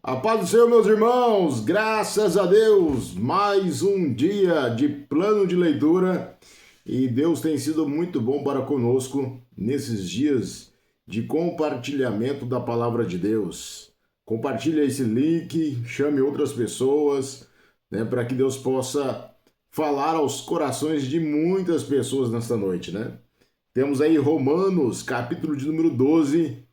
A paz do Senhor, meus irmãos, graças a Deus, mais um dia de plano de leitura e Deus tem sido muito bom para conosco nesses dias de compartilhamento da palavra de Deus. Compartilhe esse link, chame outras pessoas, para que Deus possa falar aos corações de muitas pessoas nesta noite, Temos aí Romanos, capítulo de número 12,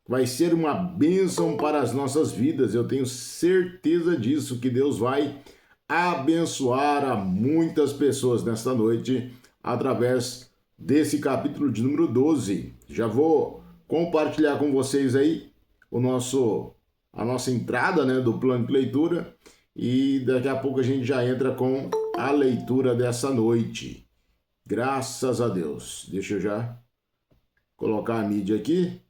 vai ser uma bênção para as nossas vidas. Eu tenho certeza disso, que Deus vai abençoar a muitas pessoas nesta noite através desse capítulo de número 12. Já vou compartilhar com vocês aí a nossa entrada, do plano de leitura, e daqui a pouco a gente já entra com a leitura dessa noite. Graças a Deus. Deixa eu já colocar a mídia aqui.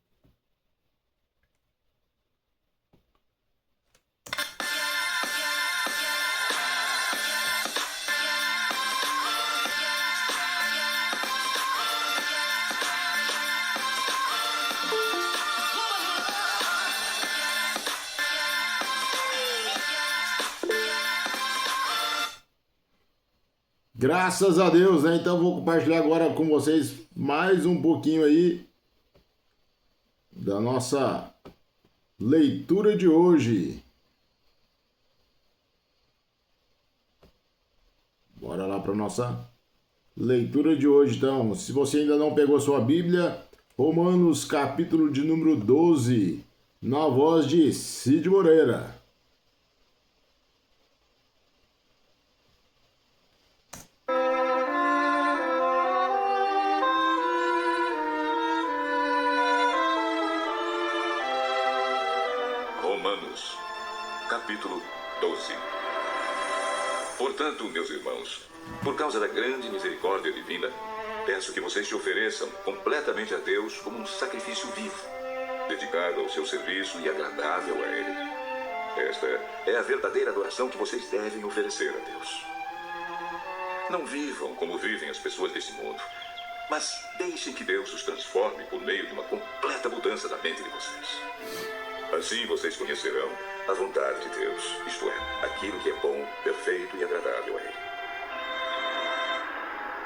Graças a Deus, Então vou compartilhar agora com vocês mais um pouquinho aí da nossa leitura de hoje. Bora lá para nossa leitura de hoje, então. Se você ainda não pegou a sua Bíblia, Romanos capítulo de número 12, na voz de Cid Moreira. Romanos, capítulo 12. Portanto, meus irmãos, por causa da grande misericórdia divina, peço que vocês se ofereçam completamente a Deus como um sacrifício vivo, dedicado ao seu serviço e agradável a Ele. Esta é a verdadeira adoração que vocês devem oferecer a Deus. Não vivam como vivem as pessoas desse mundo, mas deixem que Deus os transforme por meio de uma completa mudança da mente de vocês. Assim vocês conhecerão a vontade de Deus, isto é, aquilo que é bom, perfeito e agradável a Ele.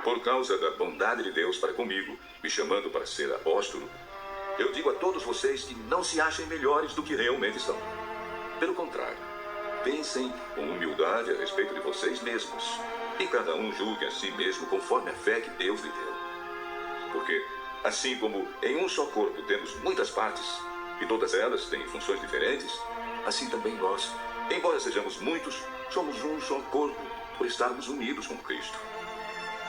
Por causa da bondade de Deus para comigo, me chamando para ser apóstolo, eu digo a todos vocês que não se achem melhores do que realmente são. Pelo contrário, pensem com humildade a respeito de vocês mesmos, e cada um julgue a si mesmo conforme a fé que Deus lhe deu. Porque, assim como em um só corpo temos muitas partes, e todas elas têm funções diferentes, assim também nós, embora sejamos muitos, somos um só corpo, por estarmos unidos com Cristo.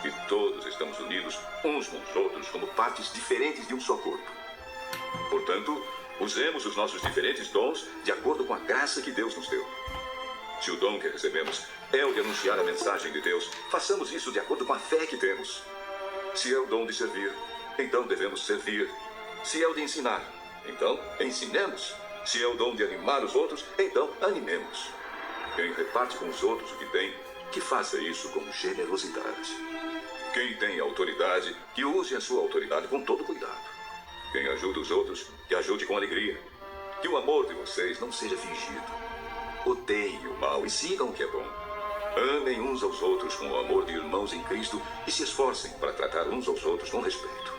E todos estamos unidos uns com os outros como partes diferentes de um só corpo. Portanto, usemos os nossos diferentes dons de acordo com a graça que Deus nos deu. Se o dom que recebemos é o de anunciar a mensagem de Deus, façamos isso de acordo com a fé que temos. Se é o dom de servir, então devemos servir. Se é o de ensinar, então ensinemos. Se é o dom de animar os outros, então animemos. Quem reparte com os outros o que tem, que faça isso com generosidade. Quem tem autoridade, que use a sua autoridade com todo cuidado. Quem ajuda os outros, que ajude com alegria. Que o amor de vocês não seja fingido. Odeiem o mal e sigam o que é bom. Amem uns aos outros com o amor de irmãos em Cristo e se esforcem para tratar uns aos outros com respeito.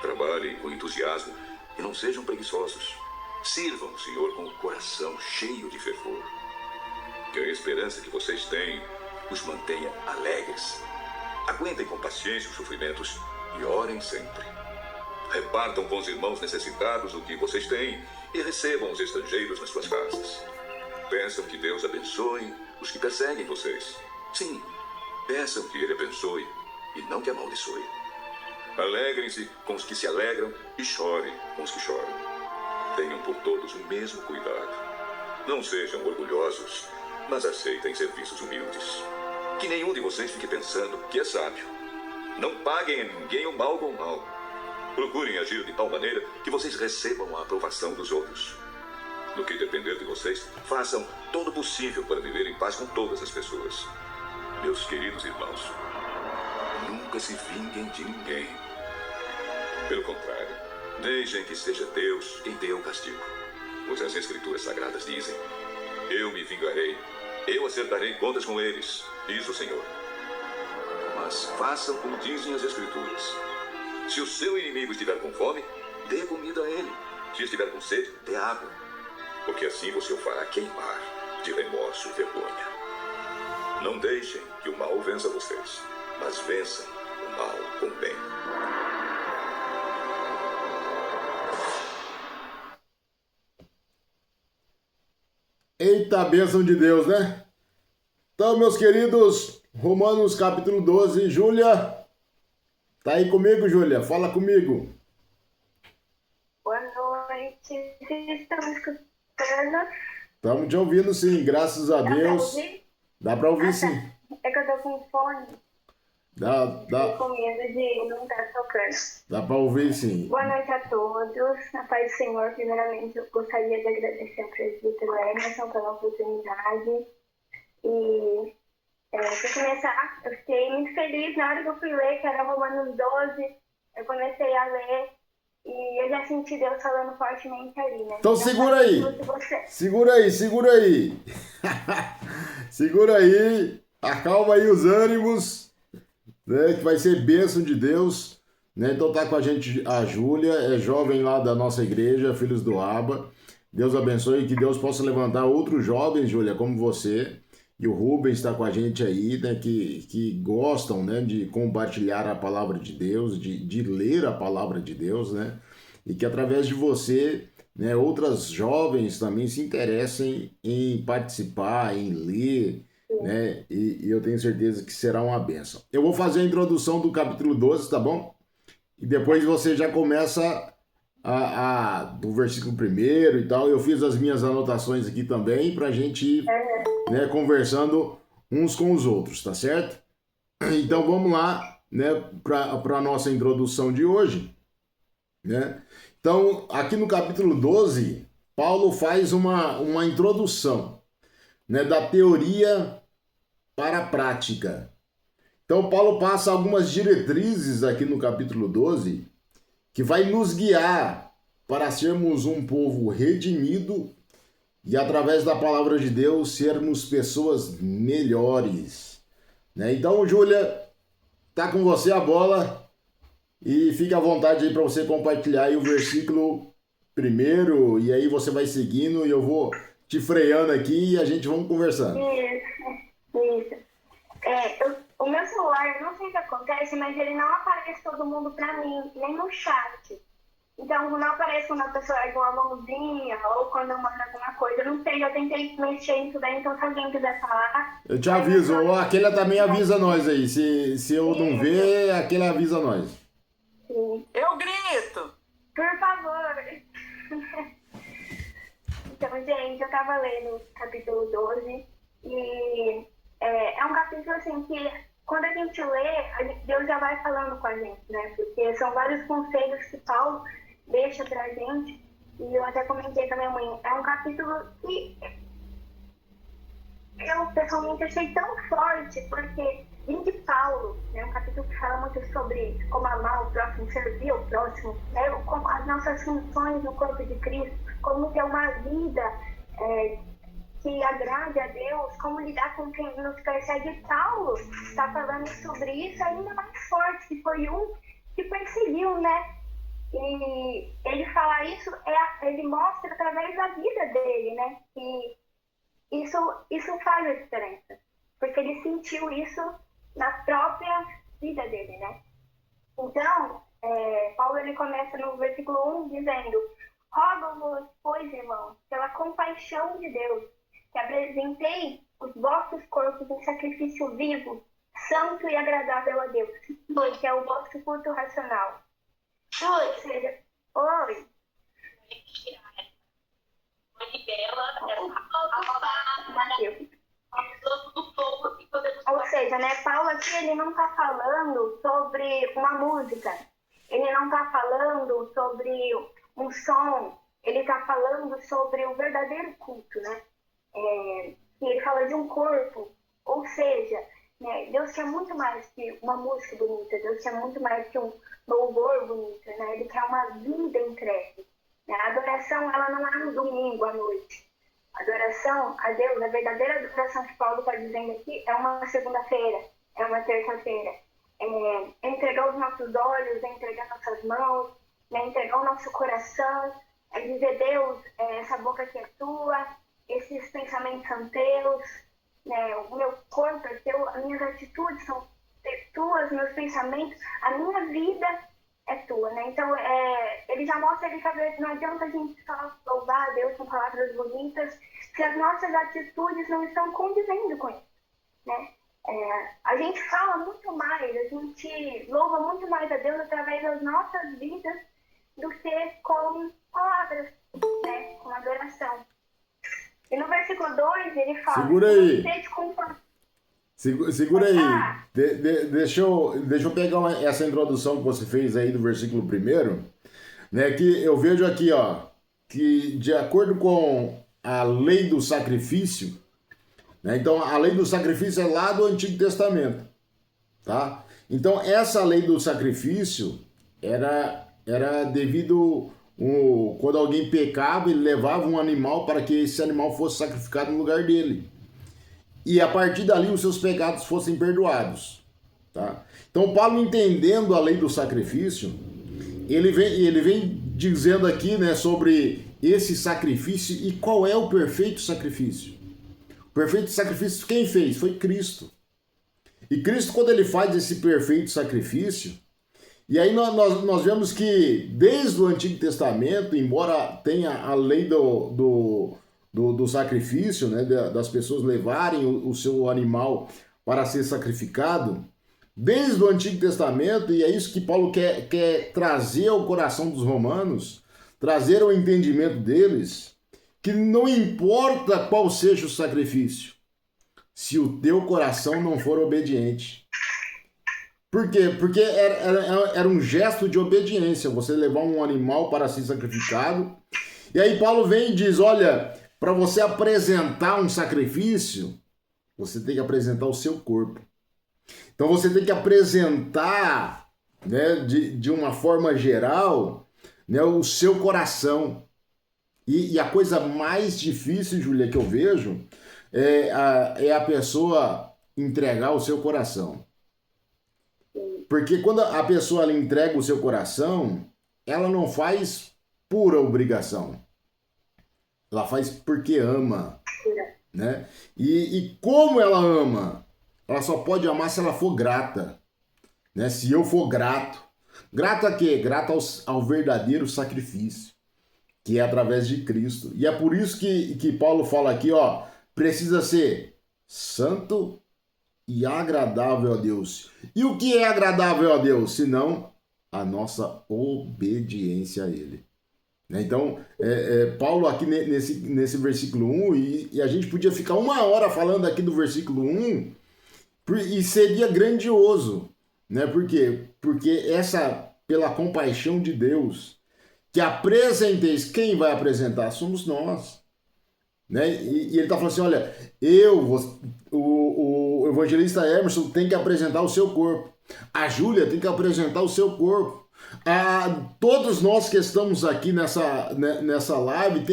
Trabalhem com entusiasmo e não sejam preguiçosos. Sirvam o Senhor com o coração cheio de fervor. Que a esperança que vocês têm os mantenha alegres. Aguentem com paciência os sofrimentos e orem sempre. Repartam com os irmãos necessitados o que vocês têm e recebam os estrangeiros nas suas casas. Peçam que Deus abençoe os que perseguem vocês. Sim, peçam que Ele abençoe e não que amaldiçoe. Alegrem-se com os que se alegram e chorem com os que choram. Tenham por todos o mesmo cuidado. Não sejam orgulhosos, mas aceitem serviços humildes. Que nenhum de vocês fique pensando que é sábio. Não paguem a ninguém o mal com o mal. Procurem agir de tal maneira que vocês recebam a aprovação dos outros. No que depender de vocês, façam todo o possível para viver em paz com todas as pessoas. Meus queridos irmãos, nunca se vinguem de ninguém. Pelo contrário, deixem que seja Deus quem dê o castigo. Pois as Escrituras Sagradas dizem: Eu me vingarei. Eu acertarei contas com eles, diz o Senhor. Mas façam como dizem as Escrituras. Se o seu inimigo estiver com fome, dê comida a ele. Se estiver com sede, dê água. Porque assim você o fará queimar de remorso e vergonha. Não deixem que o mal vença vocês, mas vençam o mal com o bem. Eita, bênção de Deus, né? Então, meus queridos, Romanos capítulo 12, Júlia, tá aí comigo, Júlia? Fala comigo. Boa noite, vocês estão me escutando? Estamos te ouvindo sim, graças a Deus. Dá pra ouvir sim. É que eu tô com fone. Tô com medo de não estar tocando. Dá pra ouvir sim. Boa noite a todos. Na paz do Senhor, primeiramente eu gostaria de agradecer ao presbítero Emerson pela oportunidade. E para começar, eu fiquei muito feliz na hora que eu fui ler, que era Romanos 12. Eu comecei a ler e eu já senti Deus falando fortemente ali, né? Então segura aí. Segura aí. Segura aí. Acalma aí os ânimos, né? Que vai ser bênção de Deus. Né? Então tá com a gente a Júlia, é jovem lá da nossa igreja, Filhos do Abba. Deus abençoe e que Deus possa levantar outros jovens, Júlia, como você. E o Rubens está com a gente aí, né, que gostam, né, de compartilhar a palavra de Deus, de ler a palavra de Deus, né, e que através de você, né, outras jovens também se interessem em participar, em ler, né, e eu tenho certeza que será uma bênção. Eu vou fazer a introdução do capítulo 12, tá bom? E depois você já começa do versículo 1 e tal. Eu fiz as minhas anotações aqui também para a gente ir, né, conversando uns com os outros, tá certo? Então vamos lá, né, para a nossa introdução de hoje, né? Então, aqui no capítulo 12, Paulo faz uma introdução, né, da teoria para a prática. Então, Paulo passa algumas diretrizes aqui no capítulo 12 que vai nos guiar para sermos um povo redimido e, através da palavra de Deus, sermos pessoas melhores. Né? Então, Júlia, tá com você a bola e fique à vontade aí para você compartilhar aí o versículo 1 e aí você vai seguindo e eu vou te freando aqui e a gente vamos conversando. Isso. O meu celular, não sei o que acontece, mas ele não aparece todo mundo pra mim, nem no chat. Então, não aparece quando a pessoa ergue uma mãozinha ou quando eu mando alguma coisa. Eu não sei, eu tentei mexer em tudo aí, então se alguém quiser falar... Eu te aviso, aquele também avisa nós aí. Se eu não ver, aquele avisa nós. Sim. Eu grito! Por favor! Então, gente, eu tava lendo o capítulo 12 e é um capítulo assim que... Quando a gente lê, Deus já vai falando com a gente, né? Porque são vários conselhos que Paulo deixa pra gente. E eu até comentei com a minha mãe. É um capítulo que eu pessoalmente achei tão forte, porque vem de Paulo, né? Um capítulo que fala muito sobre como amar o próximo, servir o próximo, né? Como as nossas funções no corpo de Cristo, como ter uma vida que agrade a Deus, como lidar com quem nos persegue. Paulo está falando sobre isso ainda mais forte, que foi um que perseguiu, né? E ele fala isso, ele mostra através da vida dele, né? E isso faz a diferença, porque ele sentiu isso na própria vida dele, né? Então, Paulo ele começa no versículo 1 dizendo: rogo-vos, pois, irmãos, pela compaixão de Deus, que apresentei os vossos corpos em sacrifício vivo, santo e agradável a Deus, que é o vosso culto racional. Ou seja, oi. Ou seja, né, Paulo aqui ele não está falando sobre uma música, ele não está falando sobre um som, ele está falando sobre o verdadeiro culto, né? Que ele fala de um corpo, ou seja, né, Deus quer muito mais que uma música bonita, Deus quer muito mais que um louvor bonito, né? Ele quer uma vida entregue. Né? A adoração ela não é no domingo à noite, Adoração a Deus, a verdadeira adoração que Paulo está dizendo aqui é uma segunda-feira, é uma terça-feira. É entregar os nossos olhos, é entregar nossas mãos, é entregar o nosso coração, é dizer, Deus, essa boca aqui é tua, esses pensamentos são teus, né? O meu corpo é teu, as minhas atitudes são tuas, meus pensamentos, a minha vida é tua, né? Então, ele já mostra ali que não adianta a gente só louvar a Deus com palavras bonitas se as nossas atitudes não estão condizendo com isso, né? A gente fala muito mais, a gente louva muito mais a Deus através das nossas vidas do que com palavras, né? Com adoração. E no versículo 2 ele fala... Segura aí. Segura aí. Deixa eu pegar essa introdução que você fez aí do versículo 1, né? Que eu vejo aqui, ó, que de acordo com a lei do sacrifício, né? Então a lei do sacrifício é lá do Antigo Testamento, tá? Então essa lei do sacrifício era devido quando alguém pecava, ele levava um animal para que esse animal fosse sacrificado no lugar dele. E a partir dali os seus pecados fossem perdoados, tá? Então Paulo, entendendo a lei do sacrifício, ele vem dizendo aqui, né, sobre esse sacrifício e qual é o perfeito sacrifício. O perfeito sacrifício quem fez? Foi Cristo. E Cristo, quando ele faz esse perfeito sacrifício, e aí nós vemos que desde o Antigo Testamento, embora tenha a lei do sacrifício, né, das pessoas levarem o seu animal para ser sacrificado, desde o Antigo Testamento, e é isso que Paulo quer trazer ao coração dos romanos, trazer ao entendimento deles, que não importa qual seja o sacrifício, se o teu coração não for obediente. Por quê? Porque era um gesto de obediência, você levar um animal para ser sacrificado. E aí Paulo vem e diz, olha, para você apresentar um sacrifício, você tem que apresentar o seu corpo. Então você tem que apresentar, né, de uma forma geral, né, o seu coração. E a coisa mais difícil, Júlia, que eu vejo, é a pessoa entregar o seu coração. Porque quando a pessoa ela entrega o seu coração, ela não faz por obrigação. Ela faz porque ama, né? E como ela ama? Ela só pode amar se ela for grata, né? Se eu for grato. Grato a quê? Grato ao verdadeiro sacrifício, que é através de Cristo. E é por isso que Paulo fala aqui, ó, precisa ser santo e agradável a Deus. E o que é agradável a Deus? Senão a nossa obediência a Ele. Então, Paulo aqui nesse versículo 1, e a gente podia ficar 1 hora falando aqui do versículo 1, e seria grandioso, né? Por quê? Porque pela compaixão de Deus, que apresenteis, quem vai apresentar? Somos nós. Né? E ele está falando assim, olha, o evangelista Emerson tem que apresentar o seu corpo. A Júlia tem que apresentar o seu corpo. Todos nós que estamos aqui nessa live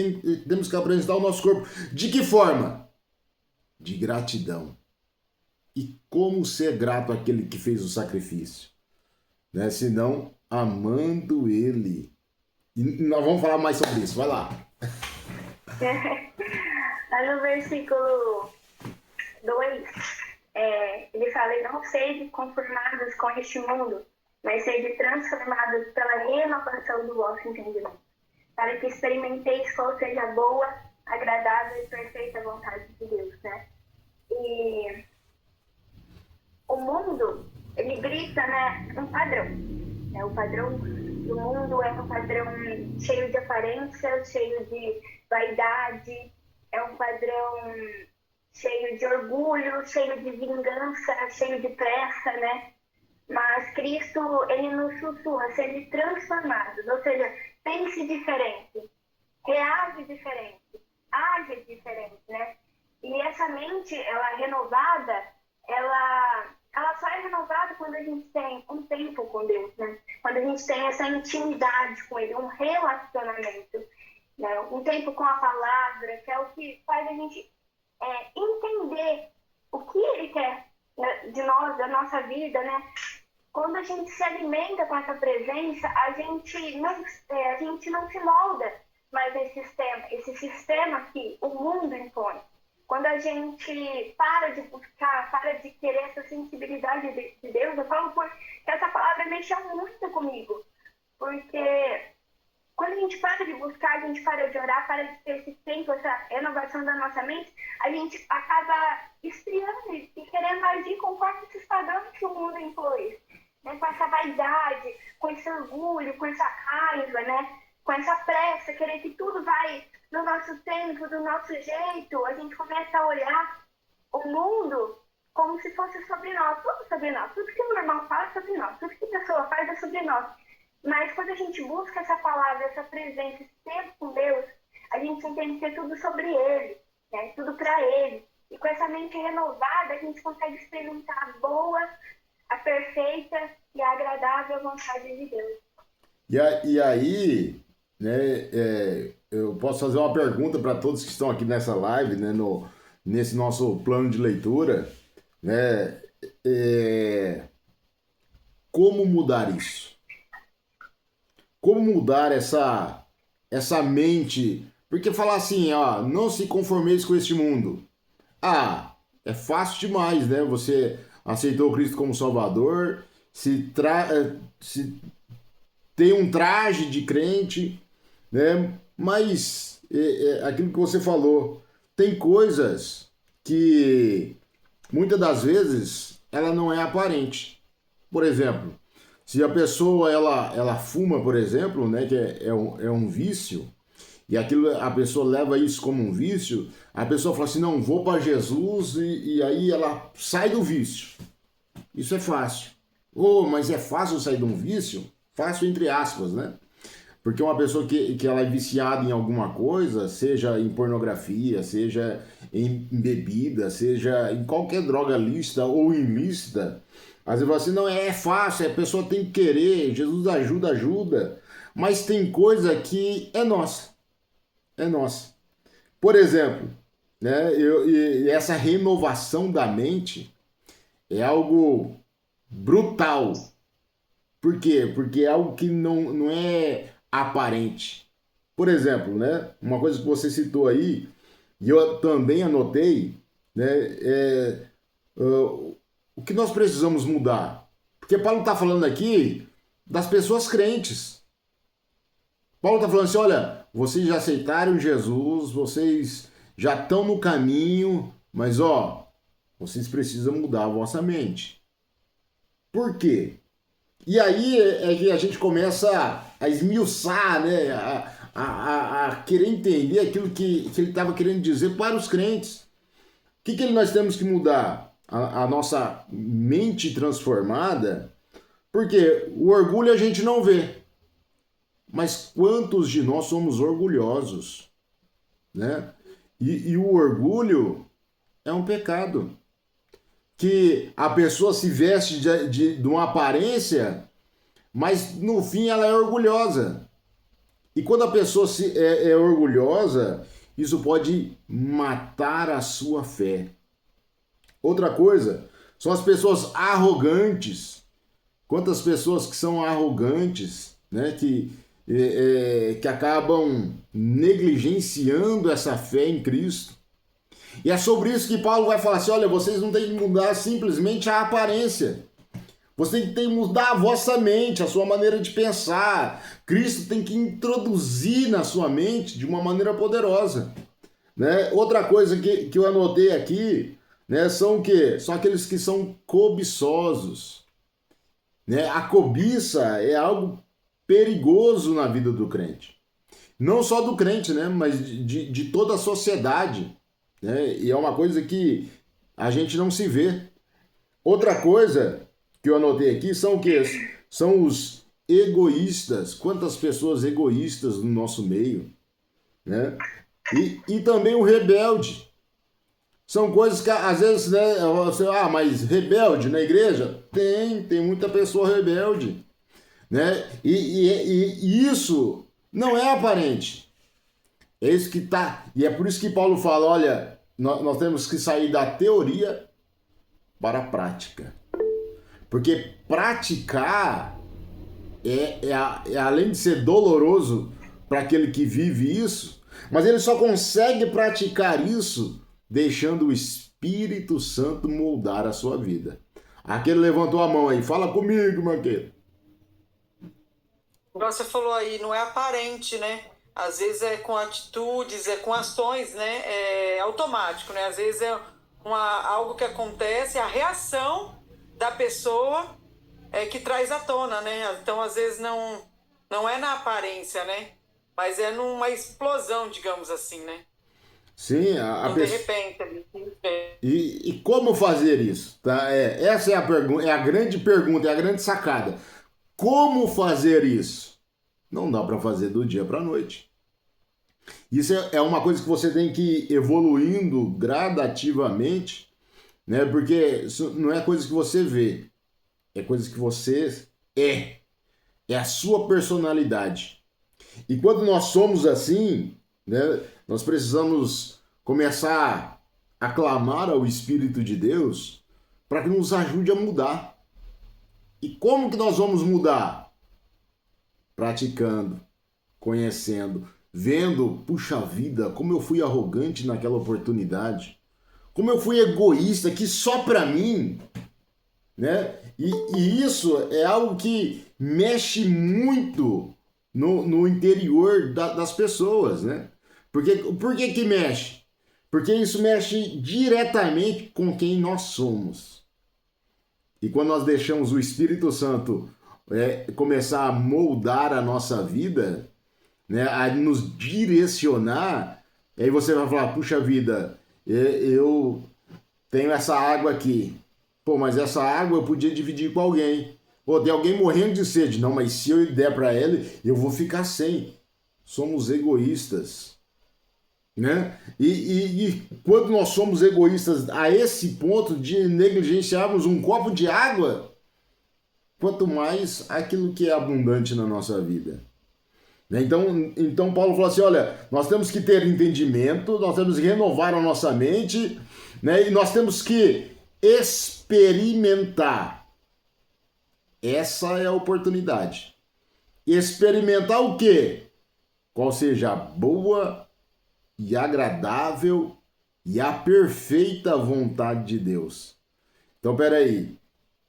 temos que apresentar o nosso corpo. De que forma? De gratidão. E como ser grato àquele que fez o sacrifício? Né? Senão, amando ele. E nós vamos falar mais sobre isso. Vai lá. Lá no versículo 2, ele fala, não sede conformados com este mundo, mas sede transformados pela renovação do vosso entendimento, para que experimenteis qual seja a boa, agradável e perfeita vontade de Deus, né? E o mundo, ele grita, né, um padrão. Né? O padrão do mundo é um padrão cheio de aparência, cheio de vaidade, é um padrão cheio de orgulho, cheio de vingança, cheio de pressa, né? Mas Cristo, ele nos sussurra, sede transformados, ou seja, pense diferente, reage diferente, age diferente, né? E essa mente, ela renovada, ela só é renovada quando a gente tem um tempo com Deus, né? Quando a gente tem essa intimidade com Ele, um relacionamento. né? Um tempo com a palavra, que é o que faz a gente entender o que Ele quer, né, de nós, da nossa vida, né? Quando a gente se alimenta com essa presença, a gente não se molda mais esse sistema que o mundo impõe. Quando a gente para de buscar, para de querer essa sensibilidade de Deus, eu falo que essa palavra mexeu muito comigo. Porque quando a gente para de buscar, a gente para de orar, para de ter esse tempo, essa renovação da nossa mente, a gente acaba esfriando e querendo agir conforme esses padrões que o mundo impôs. Né? Com essa vaidade, com esse orgulho, com essa raiva, né? Com essa pressa, querer que tudo vai no nosso tempo, do nosso jeito. A gente começa a olhar o mundo como se fosse sobre nós, tudo sobre nós. Tudo que o normal faz é sobre nós, tudo que a pessoa faz é sobre nós. Mas quando a gente busca essa palavra, essa presença, esse tempo com Deus, a gente entende que é tudo sobre Ele, né? Tudo para Ele. E com essa mente renovada, a gente consegue experimentar a boa, a perfeita e a agradável vontade de Deus. E aí, né, eu posso fazer uma pergunta para todos que estão aqui nessa live, né, nesse nosso plano de leitura, né, como mudar isso? Como mudar essa mente? Porque falar assim, ó, não se conformeis com este mundo. Ah, é fácil demais, né? Você aceitou Cristo como Salvador, se tem um traje de crente, né? Mas aquilo que você falou, tem coisas que muitas das vezes ela não é aparente. Por exemplo, se a pessoa ela fuma, por exemplo, né, que é um vício, e aquilo a pessoa leva isso como um vício, a pessoa fala assim, não, vou para Jesus, e aí ela sai do vício. Isso é fácil. Mas é fácil sair de um vício? Fácil entre aspas, né? Porque uma pessoa que ela é viciada em alguma coisa, seja em pornografia, seja em bebida, seja em qualquer droga lícita ou ilícita, às vezes fala assim, não, é fácil, a pessoa tem que querer, Jesus ajuda, mas tem coisa que é nossa. É nossa. Por exemplo, né, e essa renovação da mente é algo brutal. Por quê? Porque é algo que não é aparente. Por exemplo, né, uma coisa que você citou aí, e eu também anotei, né, o que nós precisamos mudar. Porque Paulo está falando aqui das pessoas crentes. Paulo está falando assim, olha, vocês já aceitaram Jesus, vocês já estão no caminho, mas vocês precisam mudar a vossa mente. Por quê? E aí é que a gente começa a esmiuçar, né? A querer entender aquilo que ele estava querendo dizer para os crentes. O que nós temos que mudar? A nossa mente transformada, porque o orgulho a gente não vê. Mas quantos de nós somos orgulhosos, né? E o orgulho é um pecado. Que a pessoa se veste de uma aparência, mas no fim ela é orgulhosa. E quando a pessoa é orgulhosa, isso pode matar a sua fé. Outra coisa, são as pessoas arrogantes. Quantas pessoas que são arrogantes, né? Que acabam negligenciando essa fé em Cristo. E é sobre isso que Paulo vai falar assim, olha, vocês não têm que mudar simplesmente a aparência. Você tem que mudar a vossa mente, a sua maneira de pensar. Cristo tem que introduzir na sua mente de uma maneira poderosa. Né? Outra coisa que eu anotei aqui, né, são o quê? São aqueles que são cobiçosos. Né? A cobiça é algo perigoso na vida do crente. Não só do crente, né, mas de toda a sociedade. Né? E é uma coisa que a gente não se vê. Outra coisa que eu anotei aqui são o quê? São os egoístas. Quantas pessoas egoístas no nosso meio, né? E também o rebelde. São coisas que às vezes, né, você, mas rebelde na igreja? Tem muita pessoa rebelde, né? E isso não é aparente. É isso que tá. E é por isso que Paulo fala: olha, nós temos que sair da teoria para a prática. Porque praticar além de ser doloroso para aquele que vive isso, mas ele só consegue praticar isso deixando o Espírito Santo moldar a sua vida. Aquele levantou a mão aí, fala comigo, Marqueiro. Você falou aí, não é aparente, né? Às vezes é com atitudes, é com ações, né? É automático, né? Às vezes é algo que acontece, a reação da pessoa que traz à tona, né? Então, às vezes, não é na aparência, né? Mas é numa explosão, digamos assim, né? Sim, de repente. E como fazer isso? Tá? Essa é a pergunta, é a grande pergunta, é a grande sacada. Como fazer isso? Não dá para fazer do dia para a noite. Isso é uma coisa que você tem que ir evoluindo gradativamente, né? Porque isso não é coisa que você vê, é coisa que você é. É a sua personalidade. E quando nós somos assim, né, nós precisamos começar a clamar ao Espírito de Deus para que nos ajude a mudar. E como que nós vamos mudar? Praticando, conhecendo, vendo, puxa vida, como eu fui arrogante naquela oportunidade, como eu fui egoísta, que só para mim, né? E isso é algo que mexe muito no interior das pessoas, né? Por que mexe? Porque isso mexe diretamente com quem nós somos. E quando nós deixamos o Espírito Santo começar a moldar a nossa vida, né, a nos direcionar, aí você vai falar, puxa vida, eu tenho essa água aqui. Pô, mas essa água eu podia dividir com alguém. Pô, tem alguém morrendo de sede. Não, mas se eu der para ele, eu vou ficar sem. Somos egoístas, né? E quando nós somos egoístas a esse ponto de negligenciarmos um copo de água, quanto mais aquilo que é abundante na nossa vida. Então Paulo falou assim, olha, nós temos que ter entendimento, nós temos que renovar a nossa mente, né? E nós temos que experimentar. Essa é a oportunidade. Experimentar o quê? Qual seja a boa e agradável e a perfeita vontade de Deus. Então, peraí.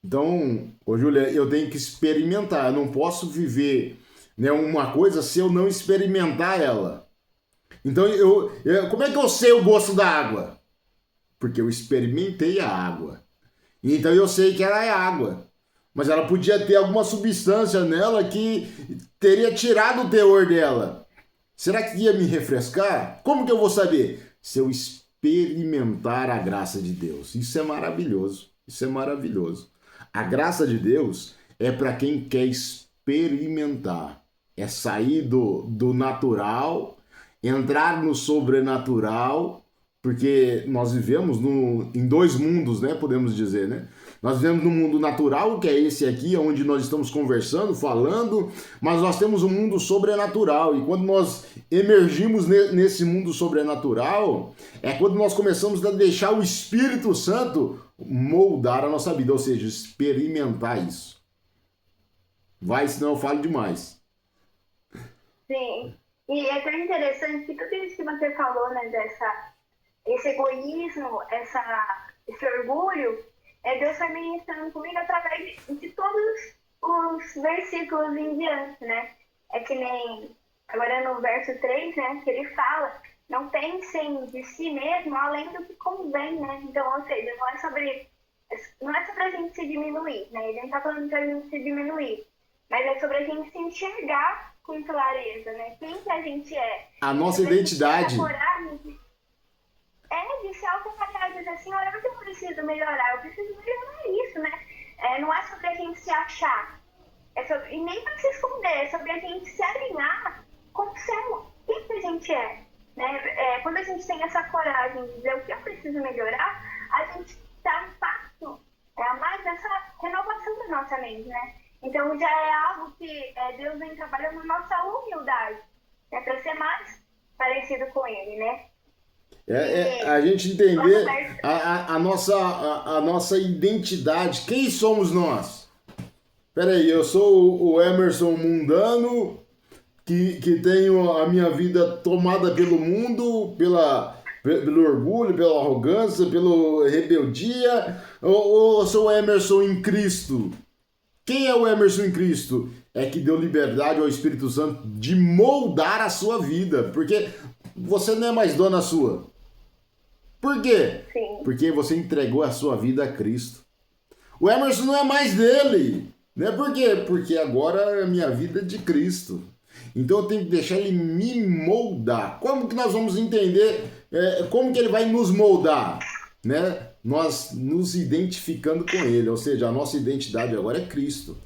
Então, Júlia, eu tenho que experimentar. Eu não posso viver, né, uma coisa se eu não experimentar ela. Então, como é que eu sei o gosto da água? Porque eu experimentei a água. Então eu sei que ela é água. Mas ela podia ter alguma substância nela que teria tirado o teor dela. Será que ia me refrescar? Como que eu vou saber? Se eu experimentar a graça de Deus. Isso é maravilhoso. Isso é maravilhoso. A graça de Deus é para quem quer experimentar. É sair do natural, entrar no sobrenatural, porque nós vivemos em dois mundos, né? Podemos dizer, né? Nós vivemos no mundo natural, que é esse aqui, onde nós estamos conversando, falando, mas nós temos um mundo sobrenatural. E quando nós emergimos nesse mundo sobrenatural, é quando nós começamos a deixar o Espírito Santo moldar a nossa vida, ou seja, experimentar isso. Vai, senão eu falo demais. Sim, e é tão interessante que tudo isso que você falou, né, esse egoísmo, esse orgulho, Deus vai ministrando comigo através de todos os versículos em diante, né? É que nem agora no verso 3, né, que ele fala, não pensem de si mesmo além do que convém, né? Então, ou seja, não é sobre a gente se diminuir, né? Ele não está falando pra gente se diminuir, mas é sobre a gente se enxergar com clareza, né? Quem que a gente é. A nossa identidade. De se autoavaliar e dizer assim, olha, o que eu preciso melhorar? Eu preciso melhorar isso, né? Não é sobre a gente se achar, e nem para se esconder, é sobre a gente se alinhar com o quem que a gente é, né? Quando a gente tem essa coragem de dizer o que eu preciso melhorar, a gente dá um passo a mais nessa renovação da nossa mente, né? Então já é algo que Deus vem trabalhando na nossa humildade, para ser mais parecido com ele, né? A gente entender a nossa identidade. Quem somos nós? Peraí, eu sou o Emerson mundano, que tenho a minha vida tomada pelo mundo, pelo orgulho, pela arrogância, pela rebeldia, ou eu sou o Emerson em Cristo? Quem é o Emerson em Cristo? É que deu liberdade ao Espírito Santo de moldar a sua vida, porque você não é mais dona sua. Por quê? Sim. Porque você entregou a sua vida a Cristo. O Emerson não é mais dele, né? Por quê? Porque agora a minha vida é de Cristo. Então eu tenho que deixar ele me moldar. Como que nós vamos entender como que ele vai nos moldar? Né? Nós nos identificando com ele, ou seja, a nossa identidade agora é Cristo.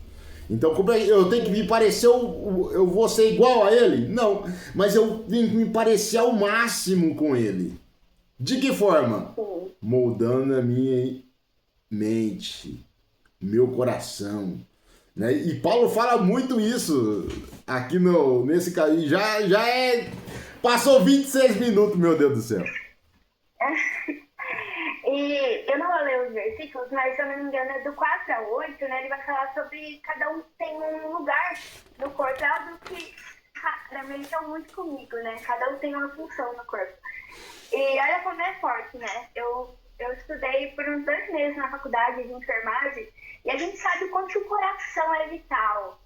Então como eu tenho que me parecer, eu vou ser igual a ele? Não, mas eu tenho que me parecer ao máximo com ele. De que forma? Moldando a minha mente, meu coração. Né? E Paulo fala muito isso aqui nesse caso. Já passou 26 minutos, meu Deus do céu. E eu não vou ler os versículos, mas se eu não me engano é do 4 a 8, né? Ele vai falar sobre cada um tem um lugar no corpo. É algo que mexeu muito comigo, né? Cada um tem uma função no corpo. E olha como é forte, né? Eu estudei por uns 2 meses na faculdade de enfermagem e a gente sabe o quanto o coração é vital,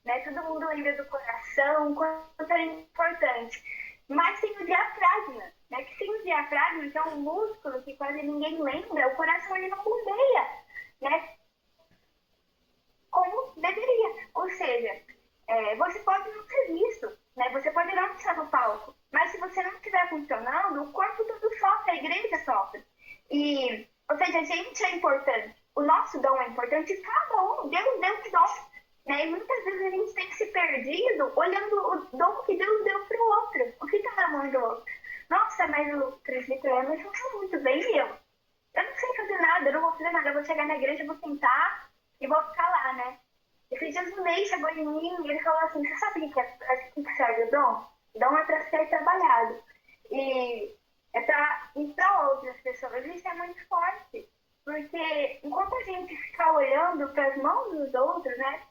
né? Todo mundo lembra do coração, o quanto é importante. Mas tem o diafragma, né? Que sem o diafragma, que é um músculo que quase ninguém lembra, o coração ele não bombeia, né? Como deveria. Ou seja, você pode não ser visto, né? Você pode não estar no palco, mas se você não estiver funcionando, o corpo todo sofre, a igreja sofre. Ou seja, a gente é importante, o nosso dom é importante, cada um, Deus deu um dom, né? E muitas vezes a gente tem se perdido olhando o dom que Deus deu para o outro, o que está na mão do outro. Nossa, mas o presbítero Emerson está muito bem, eu não sei fazer nada, eu não vou fazer nada, eu vou chegar na igreja, vou sentar e vou ficar lá, né? Esses dias o Ney chegou em mim e ele falou assim, você sabe o que serve o dom? Dom é para ser trabalhado. E é para ir para outras pessoas. Isso é muito forte. Porque enquanto a gente ficar olhando para as mãos dos outros, né?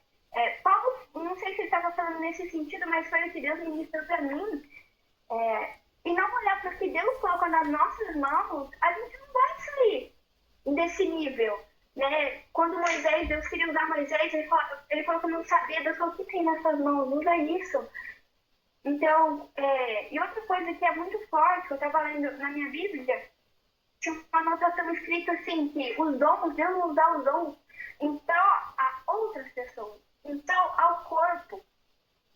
Paulo, não sei se ele estava falando nesse sentido, mas foi o que Deus ministrou para mim. E não olhar para o que Deus colocou nas nossas mãos, a gente não vai sair desse nível. Né? Quando Deus queria usar Moisés, ele falou que não sabia, Deus falou, o que tem nas suas mãos? Usa isso. Então, e outra coisa que é muito forte, que eu estava lendo na minha Bíblia, tinha uma anotação escrita assim, que os dons, Deus nos dá os dons em pró a outras pessoas, então ao corpo.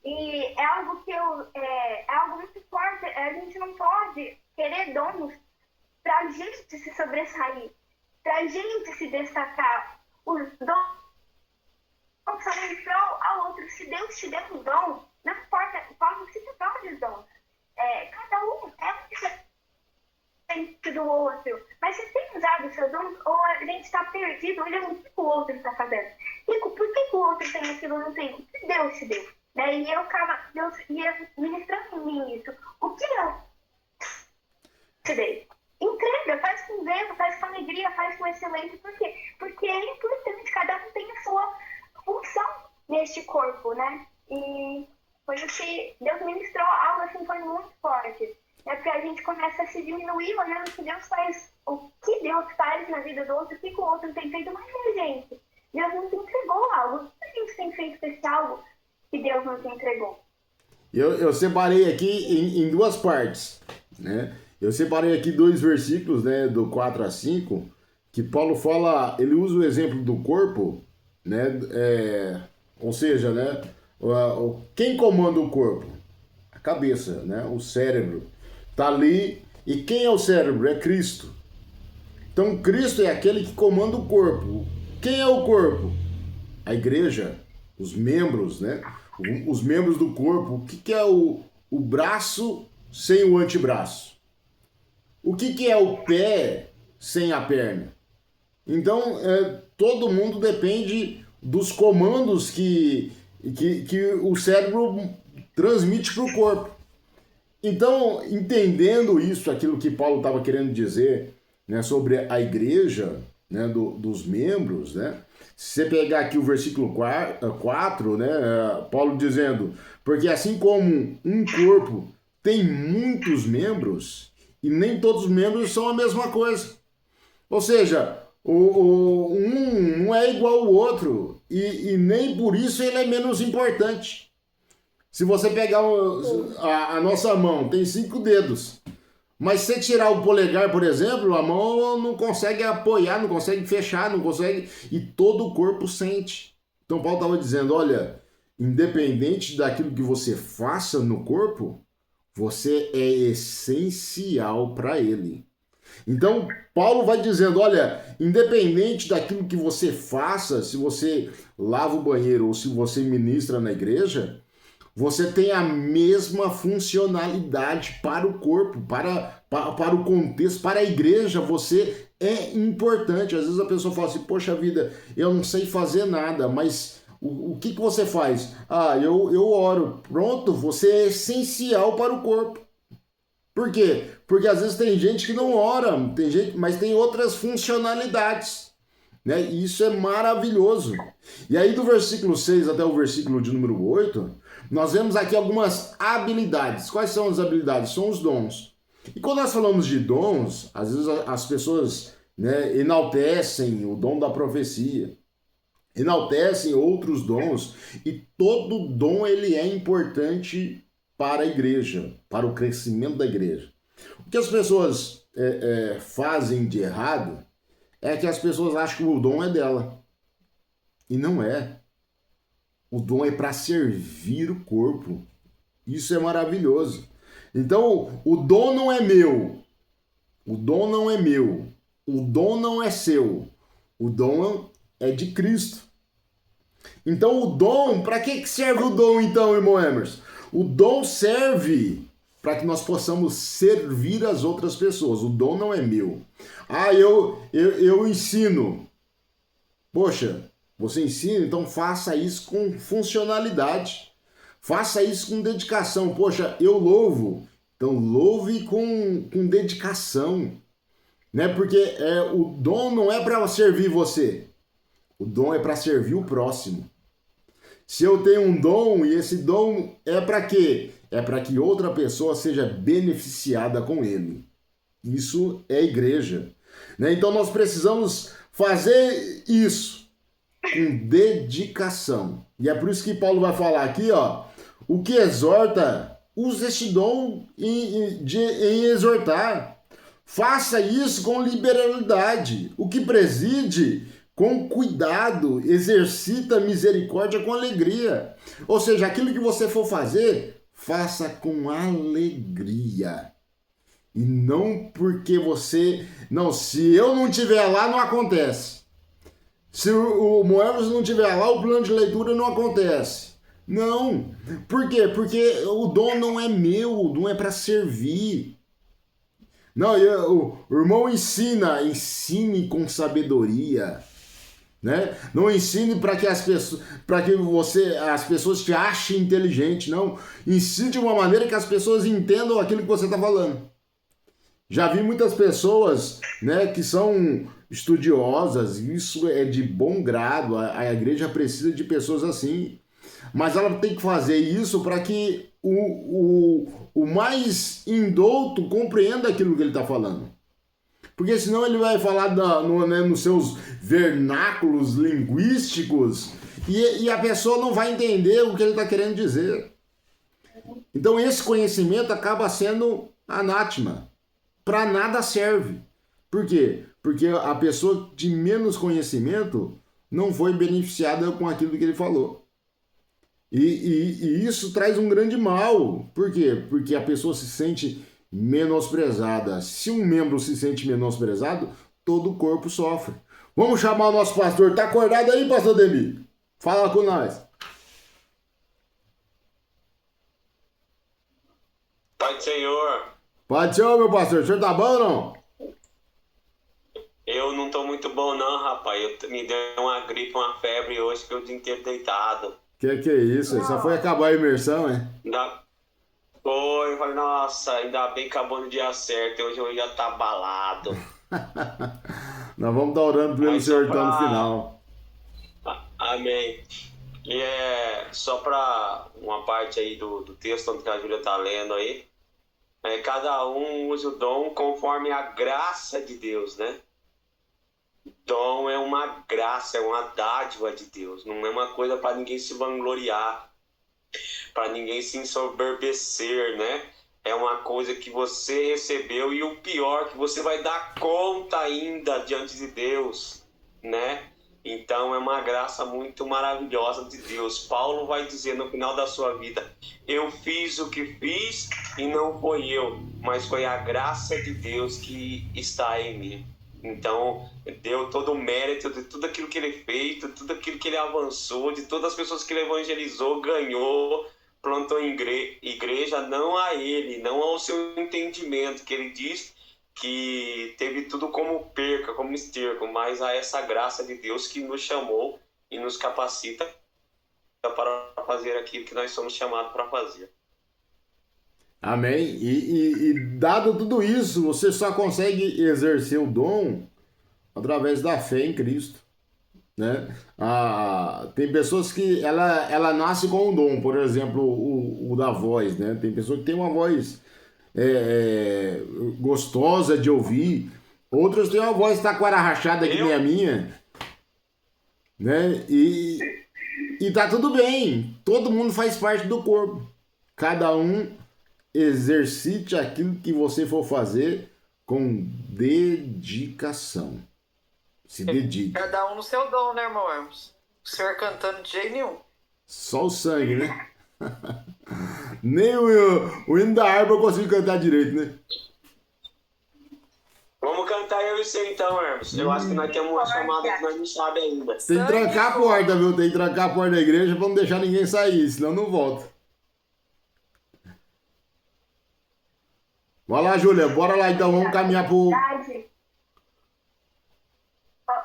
E é algo que é algo muito forte, a gente não pode querer dons para a gente se sobressair, para a gente se destacar. Os dons são em prol ao outro. Se Deus te deu um dom, não importa qual você tem vários dons. Cada um é diferente do outro. Mas você tem usado o seu dom ou a gente está perdido olhando o que o outro está fazendo? E por que o outro tem aquilo não tem? O que Deus te deu? Né? E Deus ia ministrando em mim isso. O que eu te dei? Entrega, faz com zelo, faz com alegria, faz com excelência. Por quê? Porque é importante, cada um tem a sua função neste corpo, né? E foi o que Deus ministrou, algo assim foi muito forte. Porque a gente começa a se diminuir olhando o que Deus faz, na vida do outro, o que o outro tem feito, mas gente, Deus nos entregou algo. O que a gente tem feito com esse algo que Deus nos entregou? Eu separei aqui em 2 partes, né? Eu separei aqui 2 versículos, né, do 4 a 5, que Paulo fala, ele usa o exemplo do corpo, né, ou seja, né, quem comanda o corpo? A cabeça, né, o cérebro, tá ali, e quem é o cérebro? É Cristo. Então Cristo é aquele que comanda o corpo. Quem é o corpo? A igreja, os membros, né, os membros do corpo. O que é o braço sem o antebraço? O que é o pé sem a perna? Então, todo mundo depende dos comandos que o cérebro transmite para o corpo. Então, entendendo isso, aquilo que Paulo estava querendo dizer, né, sobre a igreja, né, dos membros, né? Se você pegar aqui o versículo 4, né, Paulo dizendo, porque assim como um corpo tem muitos membros, e nem todos os membros são a mesma coisa. Ou seja, um não é igual ao outro, e nem por isso ele é menos importante. Se você pegar a nossa mão, tem 5 dedos. Mas se você tirar o polegar, por exemplo, a mão não consegue apoiar, não consegue fechar, não consegue... E todo o corpo sente. Então Paulo estava dizendo, olha, independente daquilo que você faça no corpo, você é essencial para ele. Então Paulo vai dizendo, olha, independente daquilo que você faça, se você lava o banheiro ou se você ministra na igreja... Você tem a mesma funcionalidade para o corpo, para o contexto, para a igreja. Você é importante. Às vezes a pessoa fala assim, poxa vida, eu não sei fazer nada, mas o que você faz? Ah, eu oro. Pronto, você é essencial para o corpo. Por quê? Porque às vezes tem gente que não ora, mas tem outras funcionalidades. Né? E isso é maravilhoso. E aí do versículo 6 até o versículo de número 8... Nós vemos aqui algumas habilidades. Quais são as habilidades? São os dons. E quando nós falamos de dons, às vezes as pessoas, né, enaltecem o dom da profecia, enaltecem outros dons, e todo dom ele é importante para a igreja, para o crescimento da igreja. O que as pessoas fazem de errado é que as pessoas acham que o dom é dela. E não é. O dom é para servir o corpo. Isso é maravilhoso. Então, o dom não é meu. O dom não é meu. O dom não é seu. O dom é de Cristo. Então, o dom, para que serve o dom então, irmão Emerson? O dom serve para que nós possamos servir as outras pessoas. O dom não é meu. Ah, eu ensino. Poxa, você ensina, então faça isso com funcionalidade. Faça isso com dedicação. Poxa, eu louvo. Então louve com dedicação. Né? Porque o dom não é para servir você. O dom é para servir o próximo. Se eu tenho um dom e esse dom é para quê? É para que outra pessoa seja beneficiada com ele. Isso é igreja. Né? Então nós precisamos fazer isso com dedicação. E é por isso que Paulo vai falar aqui, ó, o que exorta, use este dom em exortar. Faça isso com liberalidade. O que preside, com cuidado, exercita misericórdia com alegria. Ou seja, aquilo que você for fazer, faça com alegria. E não porque você... Não, se eu não estiver lá, não acontece. Se o Moedas não estiver lá, o plano de leitura não acontece. Não. Por quê? Porque o dom não é meu, o dom é para servir. Não, o irmão ensine com sabedoria. Né? Não ensine para que as pessoas te achem inteligente, não. Ensine de uma maneira que as pessoas entendam aquilo que você está falando. Já vi muitas pessoas, né, que são estudiosas, isso é de bom grado, a igreja precisa de pessoas assim, mas ela tem que fazer isso para que o mais indouto compreenda aquilo que ele está falando. Porque senão ele vai falar nos seus vernáculos linguísticos e a pessoa não vai entender o que ele está querendo dizer. Então esse conhecimento acaba sendo anátema. Para nada serve. Por quê? Porque a pessoa de menos conhecimento não foi beneficiada com aquilo que ele falou. E isso traz um grande mal. Por quê? Porque a pessoa se sente menosprezada. Se um membro se sente menosprezado, todo o corpo sofre. Vamos chamar o nosso pastor. Tá acordado aí, pastor Demi? Fala com nós. Pai do Senhor. Pai do Senhor, meu pastor. O senhor tá bom ou não? Eu não tô muito bom não, rapaz. Me deu uma gripe, uma febre hoje, que eu o dia inteiro deitado. Que é isso? Só foi acabar a imersão, é? Foi, eu falei, nossa, ainda bem que acabou no dia certo, hoje eu já tá abalado. Nós vamos estar orando pelo Mas só Senhor então no pra. final. Amém. E só para uma parte aí do texto onde a Júlia tá lendo aí, cada um usa o dom conforme a graça de Deus, né? Dom é uma graça, é uma dádiva de Deus, não é uma coisa para ninguém se vangloriar, para ninguém se ensoberbecer, né? É uma coisa que você recebeu e o pior, que você vai dar conta ainda diante de Deus, né? Então é uma graça muito maravilhosa de Deus. Paulo vai dizer no final da sua vida: eu fiz o que fiz e não foi eu, mas foi a graça de Deus que está em mim. Então deu todo o mérito de tudo aquilo que ele fez, de tudo aquilo que ele avançou, de todas as pessoas que ele evangelizou, ganhou, plantou em igreja, não a ele, não ao seu entendimento, que ele diz que teve tudo como perca, como esterco, mas a essa graça de Deus que nos chamou e nos capacita para fazer aquilo que nós somos chamados para fazer. Amém? E dado tudo isso, você só consegue exercer o dom através da fé em Cristo, né? Tem pessoas que ela nasce com um dom, por exemplo, o da voz, né? Tem pessoa que tem uma voz gostosa de ouvir, outras têm uma voz taquara rachada que nem a minha, né? E tá tudo bem, todo mundo faz parte do corpo, cada um exercite aquilo que você for fazer com dedicação. Se dedique. Cada um no seu dom, né, irmão Hermes? O senhor cantando de jeito nenhum. Só o sangue, né? Nem o hino da harpa eu consigo cantar direito, né? Vamos cantar eu e você então, Hermes. Eu acho que nós temos uma chamada que nós não sabemos ainda. Tem que trancar a porta, viu? Tem que trancar a porta da igreja pra não deixar ninguém sair, senão não volta. Vai lá, Júlia, bora lá então, vamos caminhar pro...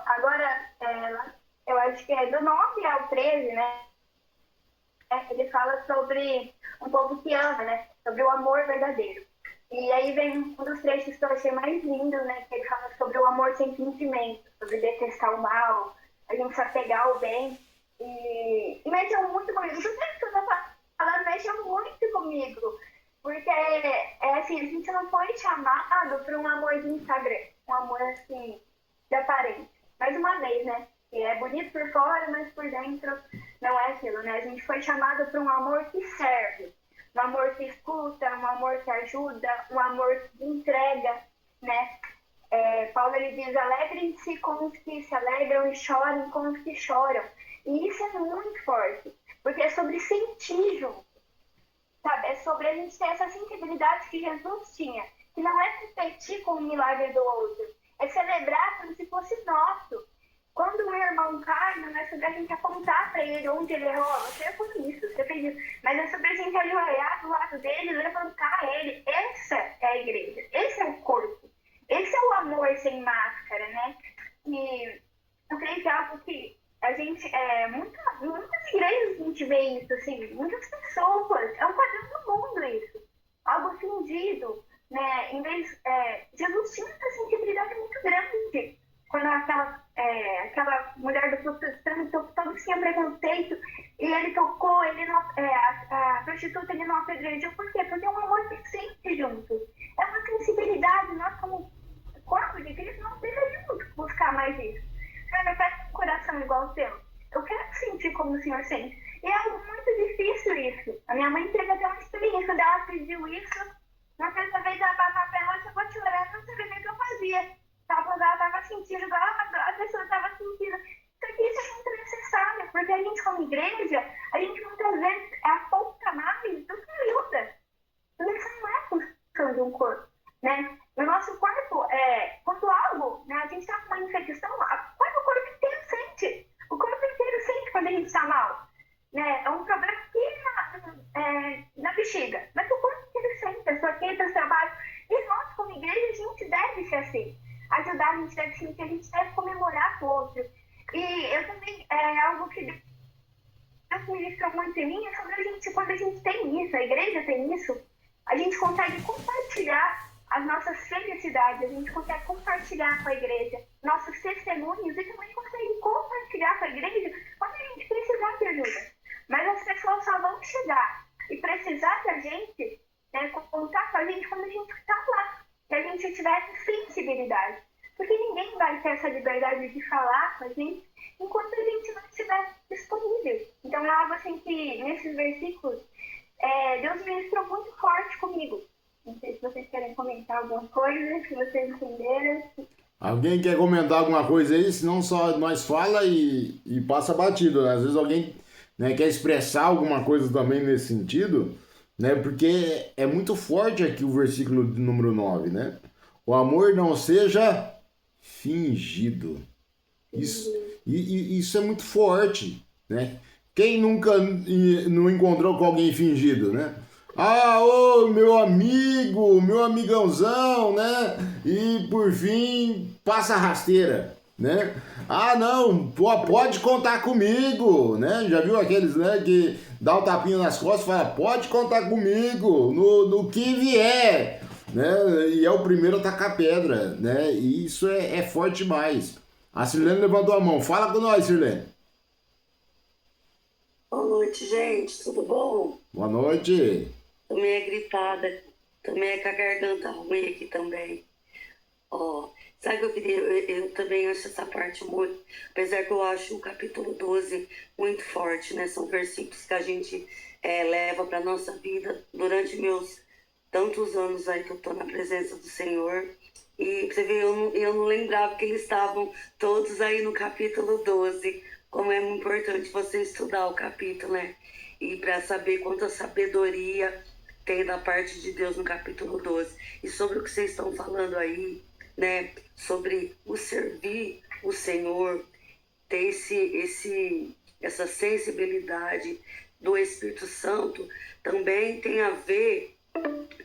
Agora, eu acho que é do 9 ao 13, né? Ele fala sobre um povo que ama, né? Sobre o amor verdadeiro. E aí vem um dos trechos que eu achei mais lindo, né? Que ele fala sobre o amor sem fingimento, sobre detestar o mal, a gente se apegar ao bem. E mexeu muito comigo. Tudo isso que eu tô falando mexeu muito comigo. Porque, assim, a gente não foi chamado para um amor de Instagram. Um amor, assim, de aparência. Mais uma vez, né? Que é bonito por fora, mas por dentro não é aquilo, né? A gente foi chamado para um amor que serve. Um amor que escuta, um amor que ajuda, um amor que entrega, né? Paulo, ele diz, alegrem-se com os que se alegram e chorem com os que choram. E isso é muito forte, porque é sobre sentir junto. Sabe? É sobre a gente ter essa sensibilidade que Jesus tinha, que não é competir com o milagre do outro, é celebrar como se fosse nosso. Quando o irmão cai, não é sobre a gente apontar para ele onde ele errou, você errou isso, você fez isso, mas é sobre a gente ajoelhar do lado dele, levantar ele. Essa é a igreja, esse é o corpo, esse é o amor sem máscara, né? E eu creio que é algo que a gente, muitas igrejas a gente vê isso, assim, muitas pessoas, é um padrão do mundo isso, algo fingido, né? Em vez, Jesus tinha essa sensibilidade muito grande, quando aquela mulher do prostituto todo tinha preconceito, e ele tocou, ele não, a prostituta ele não apedrejou, por quê? Porque é um amor que sente junto, é uma sensibilidade, nós como corpo de Cristo não deveríamos buscar mais isso. Eu peço um coração igual ao seu. Eu quero sentir como o Senhor sente. E é algo muito difícil isso. A minha mãe teve até uma experiência quando ela pediu isso. Na terceira vez ela estava pela ela chegou chorando, não sabia nem o que eu fazia. Ela estava sentindo, igual a pessoa estava sentindo. Só que isso é muito necessário, porque a gente como igreja, a gente muitas vezes aponta mais do que ajuda. Isso não é função de um corpo, né? O nosso corpo, quando algo, né, a gente está com uma infecção, quase o corpo inteiro sente. O corpo inteiro sente quando a gente está mal. Né? É um problema aqui na bexiga, mas o corpo inteiro sente, a sua queda, o trabalho. E nós, como igreja, a gente deve ser assim. Ajudar, a gente deve sentir, a gente deve comemorar com o outro. E eu também, algo que Deus ministrou muito em mim, é sobre a gente, quando a gente tem isso, a igreja tem isso, a gente consegue compartilhar as nossas felicidades, a gente consegue compartilhar com a igreja nossos testemunhos e também consegue compartilhar com a igreja quando a gente precisar de ajuda. Mas as pessoas só vão chegar e precisar da gente, né, contar com a gente quando a gente está lá, se a gente tiver sensibilidade. Porque ninguém vai ter essa liberdade de falar com a gente enquanto a gente não estiver disponível. Então é algo assim que, nesses versículos, Deus ministrou muito forte comigo. Não sei se vocês querem comentar alguma coisa, se vocês entenderam. Alguém quer comentar alguma coisa aí? Senão só nós fala e passa batido, né? Às vezes alguém, né, quer expressar alguma coisa também nesse sentido, né? Porque é muito forte aqui o versículo número 9, né? O amor não seja fingido. Isso é muito forte, né? Quem nunca não encontrou com alguém fingido, né? Ah, ô, meu amigo, meu amigãozão, né? E por fim, passa a rasteira, né? Ah, não, pode contar comigo, né? Já viu aqueles, né, que dá um tapinha nas costas e fala, pode contar comigo, no que vier, né? E é o primeiro a tacar pedra, né? E isso é forte demais. A Sirlene levantou a mão. Fala com nós, Sirlene. Boa noite, gente. Tudo bom? Boa noite. Tô meio gripada. Tô meio com a garganta ruim aqui também. Ó, sabe o que eu queria? Eu também acho essa parte muito... Apesar que eu acho o capítulo 12 muito forte, né? São versículos que a gente leva pra nossa vida durante meus tantos anos aí que eu tô na presença do Senhor. E você vê, eu não lembrava que eles estavam todos aí no capítulo 12. Como é importante você estudar o capítulo, né? E para saber quanta sabedoria tem da parte de Deus no capítulo 12. E sobre o que vocês estão falando aí, né? Sobre o servir o Senhor, ter essa sensibilidade do Espírito Santo, também tem a ver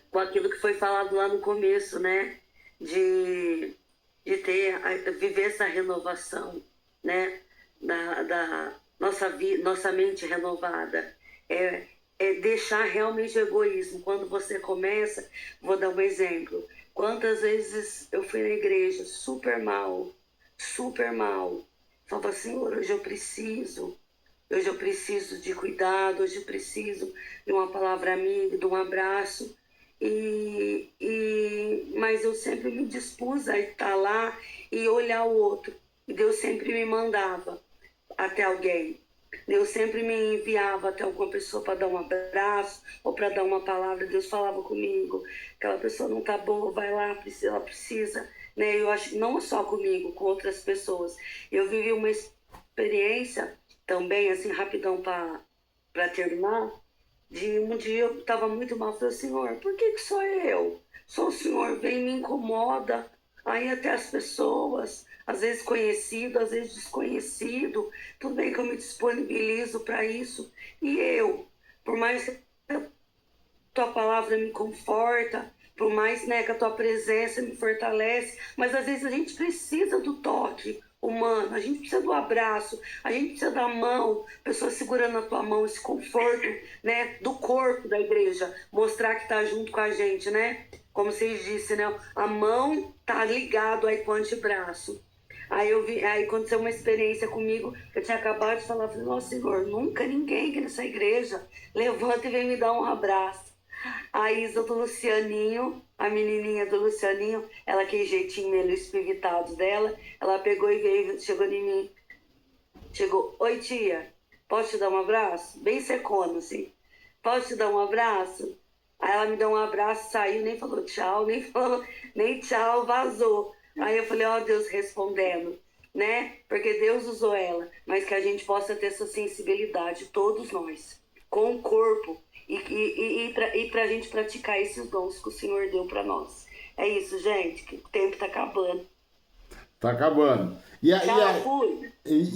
com aquilo que foi falado lá no começo, né? De viver essa renovação, né? Da nossa mente renovada. É deixar realmente o egoísmo. Quando você começa, vou dar um exemplo. Quantas vezes eu fui na igreja super mal. Falava, Senhor, hoje eu preciso de cuidado, hoje eu preciso de uma palavra amiga, de um abraço. Mas eu sempre me dispus a estar lá e olhar o outro. E Deus sempre me mandava até alguém. Deus sempre me enviava até alguma pessoa para dar um abraço ou para dar uma palavra. Deus falava comigo, aquela pessoa não está boa, vai lá, ela precisa. Né? Eu acho, não só comigo, com outras pessoas. Eu vivi uma experiência também, assim, rapidão para terminar. Um dia eu estava muito mal, falei, Senhor, por que sou eu? Só o Senhor vem e me incomoda. Aí até as pessoas, às vezes conhecido, às vezes desconhecido, tudo bem que eu me disponibilizo para isso. E eu, por mais que a tua palavra me conforta, por mais, né, que a tua presença me fortalece, mas às vezes a gente precisa do toque humano, a gente precisa do abraço, a gente precisa da mão, pessoa segurando a tua mão, esse conforto, né, do corpo da igreja, mostrar que tá junto com a gente, né? Como vocês disseram, né? A mão tá ligado aí com o antebraço. Aí aconteceu uma experiência comigo, que eu tinha acabado de falar, falei, nossa, Senhor, nunca ninguém aqui nessa igreja levanta e vem me dar um abraço. A Isa do Lucianinho, a menininha do Lucianinho, ela aquele jeitinho meio espivitado dela, ela pegou e veio, chegou em mim. Chegou, oi tia, posso te dar um abraço? Bem secona, assim. Posso te dar um abraço? Aí ela me deu um abraço, saiu, nem falou tchau, nem tchau, vazou. Aí eu falei, ó Deus respondendo, né? Porque Deus usou ela, mas que a gente possa ter essa sensibilidade, todos nós, com o corpo, e pra gente praticar esses dons que o Senhor deu pra nós. É isso, gente, que o tempo tá acabando. Tá acabando. E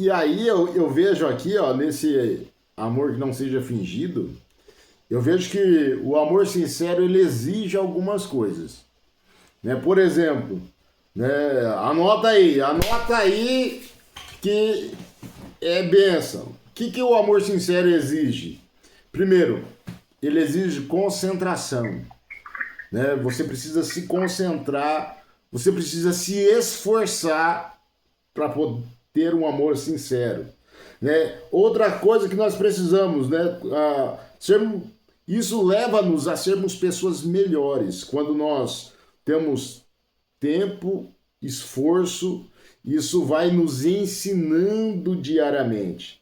aí eu vejo aqui, ó, nesse amor que não seja fingido, eu vejo que o amor sincero, ele exige algumas coisas. Né? Por exemplo, né? Anota aí que é bênção. O que o amor sincero exige? Primeiro, ele exige concentração. né? Você precisa se concentrar, você precisa se esforçar para ter um amor sincero, né? Outra coisa que nós precisamos, né? Isso leva-nos a sermos pessoas melhores quando nós temos tempo, esforço, isso vai nos ensinando diariamente.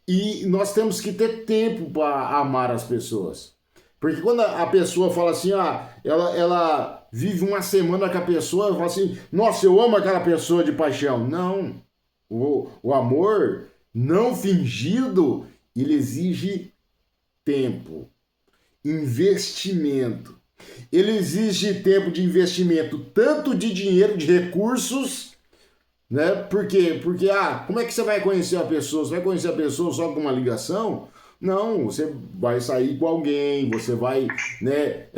E nós temos que ter tempo para amar as pessoas. Porque quando a pessoa fala assim, ela vive uma semana com a pessoa e fala assim, nossa, eu amo aquela pessoa de paixão. Não. O amor não fingido, ele exige tempo, investimento. Ele exige tempo de investimento, tanto de dinheiro, de recursos, né? Por quê? Porque, como é que você vai conhecer a pessoa? Você vai conhecer a pessoa só com uma ligação? Não, você vai sair com alguém, você vai, né,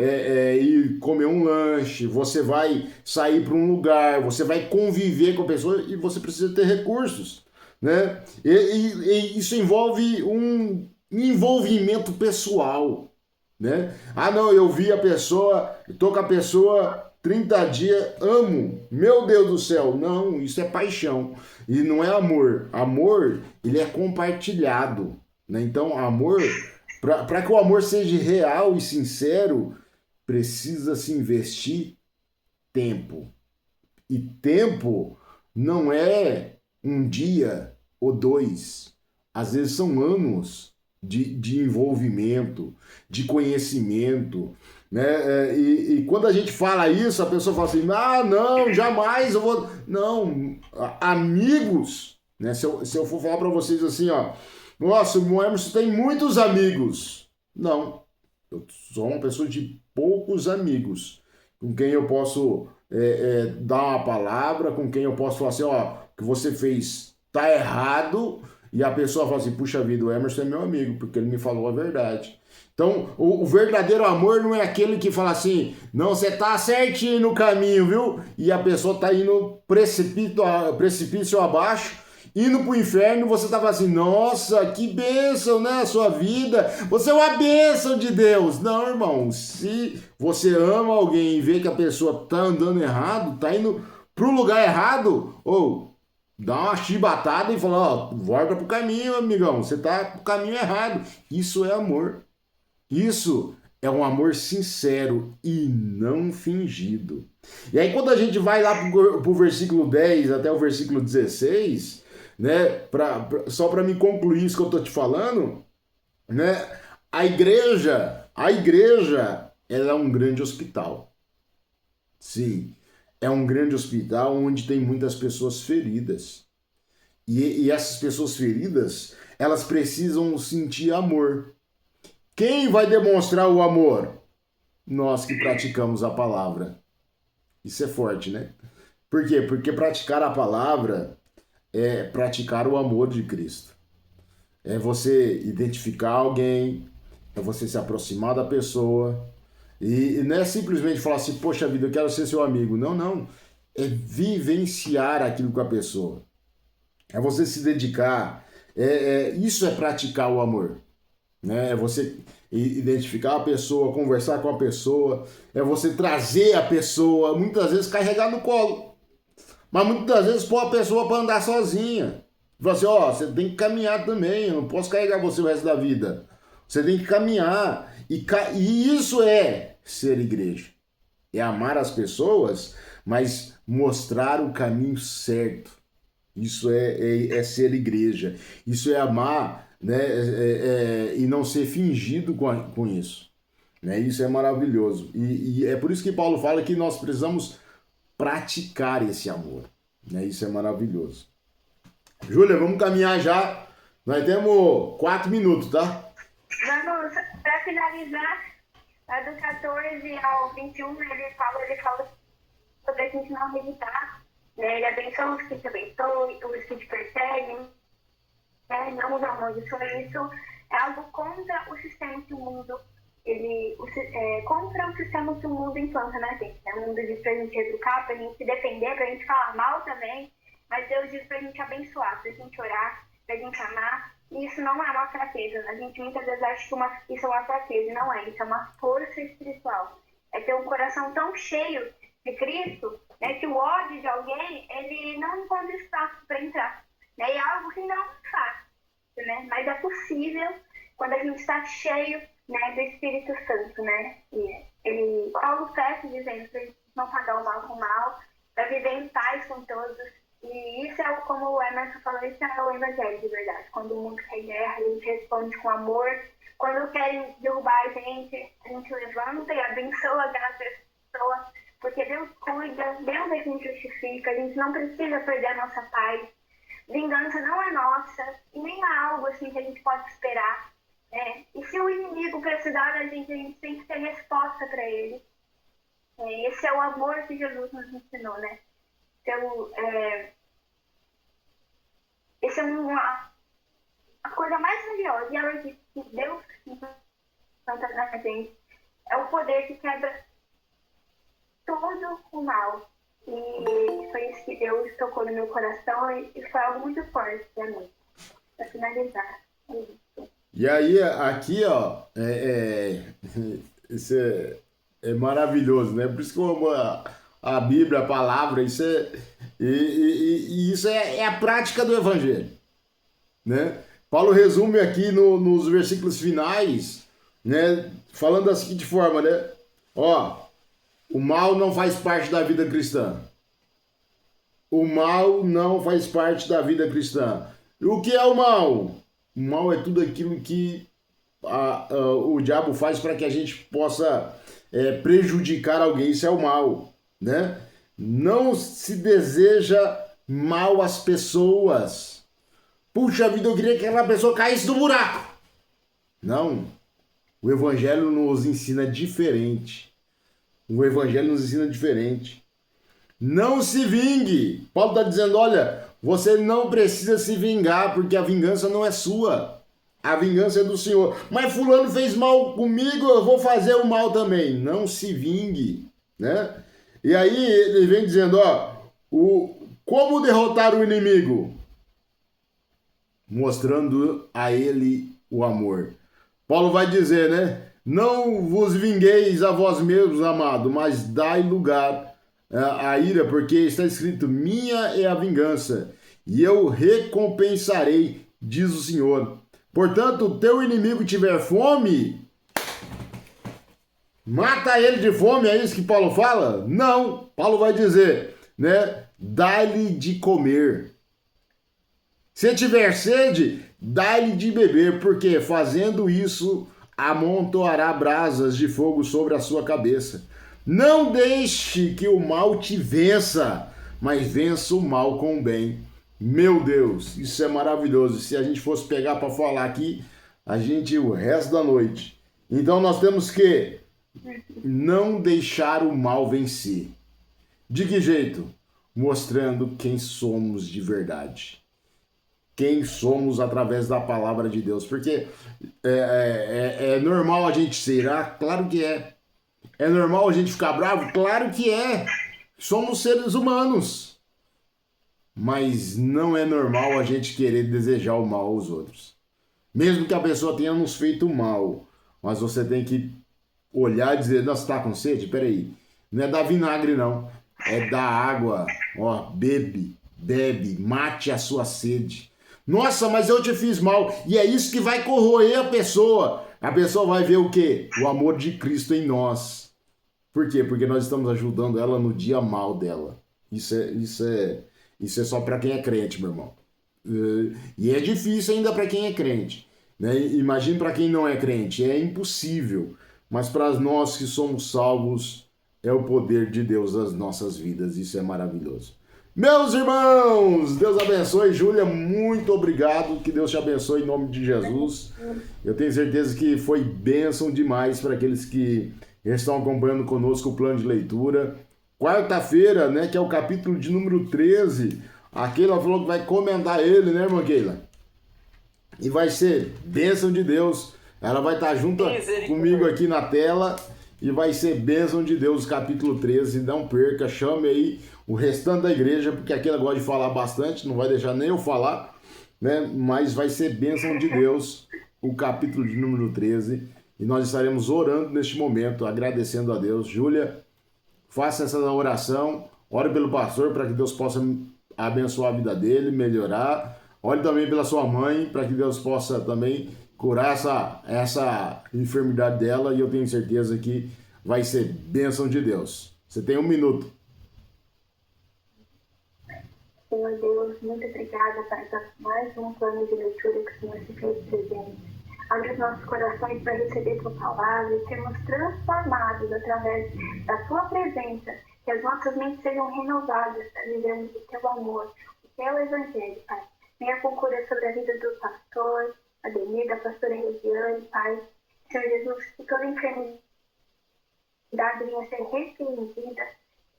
ir comer um lanche, você vai sair para um lugar, você vai conviver com a pessoa e você precisa ter recursos, né? E isso envolve um envolvimento pessoal, né? Não, eu vi a pessoa, tô com a pessoa 30 dias, amo, meu Deus do céu. Não, isso é paixão e não é amor. Amor, ele é compartilhado, né? Então, amor, para que o amor seja real e sincero, precisa se investir tempo. E tempo não é um dia ou dois, às vezes são anos de envolvimento, de conhecimento, né? E quando a gente fala isso, a pessoa fala assim, não, jamais eu vou... Não, amigos, né? Se eu for falar para vocês assim, nossa, o Emerson tem muitos amigos. Não, eu sou uma pessoa de poucos amigos, com quem eu posso dar uma palavra, com quem eu posso falar assim, o que você fez tá errado, e a pessoa fala assim, puxa vida, o Emerson é meu amigo, porque ele me falou a verdade. Então, o verdadeiro amor não é aquele que fala assim, não, você tá certinho no caminho, viu? E a pessoa tá indo precipício abaixo, indo pro inferno, você tá falando assim, nossa, que bênção, né, a sua vida, você é uma bênção de Deus. Não, irmão, se você ama alguém e vê que a pessoa tá andando errado, tá indo pro lugar errado, dá uma chibatada e fala, volta pro caminho, amigão, você tá pro caminho errado. Isso é amor. Isso é um amor sincero e não fingido. E aí quando a gente vai lá pro versículo 10 até o versículo 16, né, só para me concluir isso que eu tô te falando, né, a igreja, ela é um grande hospital. Sim, é um grande hospital onde tem muitas pessoas feridas. E essas pessoas feridas, elas precisam sentir amor. Quem vai demonstrar o amor? Nós que praticamos a palavra. Isso é forte, né? Por quê? Porque praticar a palavra é praticar o amor de Cristo. É você identificar alguém, é você se aproximar da pessoa. E não é simplesmente falar assim, poxa vida, eu quero ser seu amigo. Não. É vivenciar aquilo com a pessoa. É você se dedicar. Isso é praticar o amor. Né? É você identificar a pessoa, conversar com a pessoa, é você trazer a pessoa, muitas vezes carregar no colo, mas muitas vezes pôr a pessoa para andar sozinha. Fala assim, você tem que caminhar também, eu não posso carregar você o resto da vida. Você tem que caminhar. E isso é ser igreja. É amar as pessoas, mas mostrar o caminho certo. Isso é ser igreja. Isso é amar, né, e não ser fingido com isso, né? Isso é maravilhoso e é por isso que Paulo fala que nós precisamos praticar esse amor, né? Isso é maravilhoso. Júlia, vamos caminhar já, nós temos 4 minutos, tá? Vamos, para finalizar, do 14 ao 21, ele fala sobre a gente não meditar, né? Ele abençoa os que te abençoam, os que te perseguem, não os amaldiçoa. Isso é algo contra o sistema que o mundo, contra o sistema que o mundo implanta na gente. O mundo diz pra gente educar, pra gente se defender, pra gente falar mal também, mas Deus diz pra gente abençoar, pra gente orar, pra gente amar. E isso não é uma fraqueza. A gente muitas vezes acha que isso é uma fraqueza, e não é. Isso é uma força espiritual. é ter um coração tão cheio de Cristo, né, que o ódio de alguém, ele não encontra espaço para entrar. Né? E é algo que não é fácil, né? Mas é possível quando a gente está cheio, né, do Espírito Santo, né? E Paulo fecha dizendo para não pagar o mal com o mal, para viver em paz com todos. E isso é, como o Emerson falou, isso é o evangelho de verdade. Quando o mundo quer guerra, a gente responde com amor. Quando querem derrubar a gente levanta e abençoa aquela pessoa, porque Deus cuida, Deus é quem justifica, a gente não precisa perder a nossa paz. Vingança não é nossa, e nem é algo assim que a gente pode esperar. Né? E se o inimigo precisar da gente, a gente tem que ter resposta para ele. Esse é o amor que Jesus nos ensinou, né? Então, esse é a coisa mais grandiosa, e ela que Deus planta na gente, é o poder que quebra todo o mal. E foi isso que Deus tocou no meu coração e foi algo muito forte para mim. Para finalizar. E aí, aqui, ó, isso é maravilhoso, né? Por isso que eu amo a Bíblia, a palavra, isso isso é a prática do Evangelho, né? Paulo resume aqui nos versículos finais, né? Falando da seguinte forma, né? Ó, o mal não faz parte da vida cristã. O mal não faz parte da vida cristã. E o que é o mal? O mal é tudo aquilo que o diabo faz para que a gente possa prejudicar alguém. Isso é o mal, né? Não se deseja mal às pessoas. Puxa vida, eu queria que aquela pessoa caísse do buraco. Não. O Evangelho nos ensina diferente. O Evangelho nos ensina diferente. Não se vingue. Paulo está dizendo, olha, você não precisa se vingar, porque a vingança não é sua. A vingança é do Senhor. Mas fulano fez mal comigo, eu vou fazer o mal também. Não se vingue, né? E aí ele vem dizendo, ó, como derrotar o inimigo? Mostrando a ele o amor. Paulo vai dizer, né? Não vos vingueis a vós mesmos, amado, mas dai lugar à ira, porque está escrito, minha é a vingança, e eu recompensarei, diz o Senhor. Portanto, o teu inimigo tiver fome, mata ele de fome, é isso que Paulo fala? Não, Paulo vai dizer, né? Dai-lhe de comer. Se tiver sede, dai-lhe de beber, porque fazendo isso amontoará brasas de fogo sobre a sua cabeça. Não deixe que o mal te vença, mas vença o mal com o bem. Meu Deus, isso é maravilhoso. Se a gente fosse pegar para falar aqui, o resto da noite. Então nós temos que não deixar o mal vencer. De que jeito? Mostrando quem somos de verdade. Quem somos através da palavra de Deus. Porque é normal a gente ser, claro que é. É normal a gente ficar bravo? Claro que é. Somos seres humanos. Mas não é normal a gente querer desejar o mal aos outros. Mesmo que a pessoa tenha nos feito mal. Mas você tem que olhar e dizer, nossa, tá com sede? Peraí. Não é dar vinagre, não. É dar água. Ó, bebe, mate a sua sede. Nossa, mas eu te fiz mal. E é isso que vai corroer a pessoa. A pessoa vai ver o quê? O amor de Cristo em nós. Por quê? Porque nós estamos ajudando ela no dia mal dela. Isso é só para quem é crente, meu irmão. E é difícil ainda para quem é crente. Né? Imagine para quem não é crente. É impossível. Mas para nós que somos salvos, é o poder de Deus nas nossas vidas. Isso é maravilhoso. Meus irmãos, Deus abençoe. Júlia, muito obrigado. Que Deus te abençoe em nome de Jesus. Eu tenho certeza que foi bênção demais para aqueles que estão acompanhando conosco o plano de leitura. Quarta-feira, né, que é o capítulo de número 13. A Keila falou que vai comentar ele, né, irmã Keila? E vai ser bênção de Deus. Ela vai estar junto comigo aqui na tela. E vai ser bênção de Deus, capítulo 13. Não perca, chame aí o restante da igreja, porque aqui ela gosta de falar bastante, não vai deixar nem eu falar, né? Mas vai ser bênção de Deus, o capítulo de número 13. e nós estaremos orando neste momento, agradecendo a Deus. Júlia, faça essa oração, ore pelo pastor para que Deus possa abençoar a vida dele, melhorar. Ore também pela sua mãe, para que Deus possa também curar essa enfermidade dela, e eu tenho certeza que vai ser bênção de Deus. Você tem 1 minuto. Senhor Deus, muito obrigada, Pai, por mais um plano de leitura que o Senhor se fez presente. Abre os nossos corações para receber Tua palavra e sermos transformados através da Tua presença, que as nossas mentes sejam renovadas para vivermos o Teu amor, o Teu Evangelho, Pai. Venha com cura sobre a vida do pastor, a Denise, da pastora Regiane, Pai. Senhor Jesus, que toda enfermidade venha ser repreendida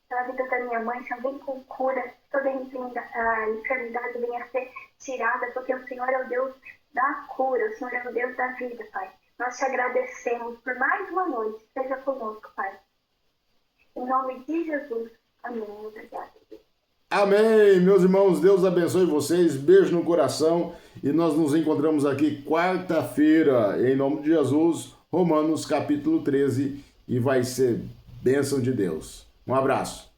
pela vida da minha mãe, Senhor, vem com cura, toda a enfermidade venha ser tirada, porque o Senhor é o Deus da cura, o Senhor é o Deus da vida, Pai. Nós te agradecemos por mais uma noite, seja conosco, Pai. Em nome de Jesus, amém. Obrigada. Amém, meus irmãos, Deus abençoe vocês, beijo no coração, e nós nos encontramos aqui quarta-feira, em nome de Jesus, Romanos capítulo 13, e vai ser bênção de Deus. Um abraço.